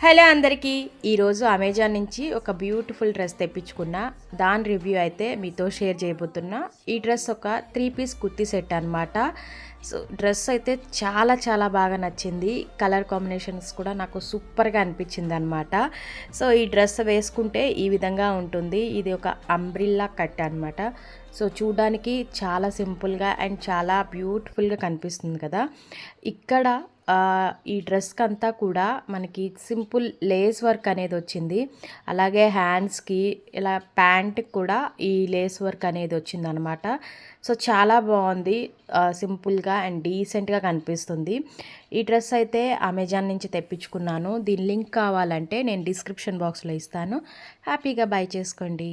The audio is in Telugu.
హలో అందరికీ ఈరోజు అమెజాన్ నుంచి ఒక బ్యూటిఫుల్ డ్రెస్ తెప్పించుకున్నా. దాని రివ్యూ అయితే మీతో షేర్ చేయబోతున్నా. ఈ డ్రెస్ ఒక 3 పీస్ కుర్తీ సెట్ అనమాట. సో డ్రెస్ అయితే చాలా చాలా బాగా నచ్చింది. కలర్ కాంబినేషన్స్ కూడా నాకు సూపర్గా అనిపించింది అనమాట. సో ఈ డ్రెస్ వేసుకుంటే ఈ విధంగా ఉంటుంది. ఇది ఒక అంబ్రిల్లా కట్ అనమాట. సో చూడడానికి చాలా సింపుల్గా అండ్ చాలా బ్యూటిఫుల్గా కనిపిస్తుంది కదా. ఇక్కడ ఈ డ్రెస్కి అంతా కూడా మనకి సింపుల్ లేస్ వర్క్ అనేది వచ్చింది. అలాగే హ్యాండ్స్కి ఇలా ప్యాంట్కి కూడా ఈ లేస్ వర్క్ అనేది వచ్చింది అనమాట. సో చాలా బాగుంది, సింపుల్గా అండ్ డీసెంట్గా కనిపిస్తుంది. ఈ డ్రెస్ అయితే అమెజాన్ నుంచి తెప్పించుకున్నాను. దీని లింక్ కావాలంటే నేను డిస్క్రిప్షన్ బాక్స్లో ఇస్తాను. హ్యాపీగా బై చేసుకోండి.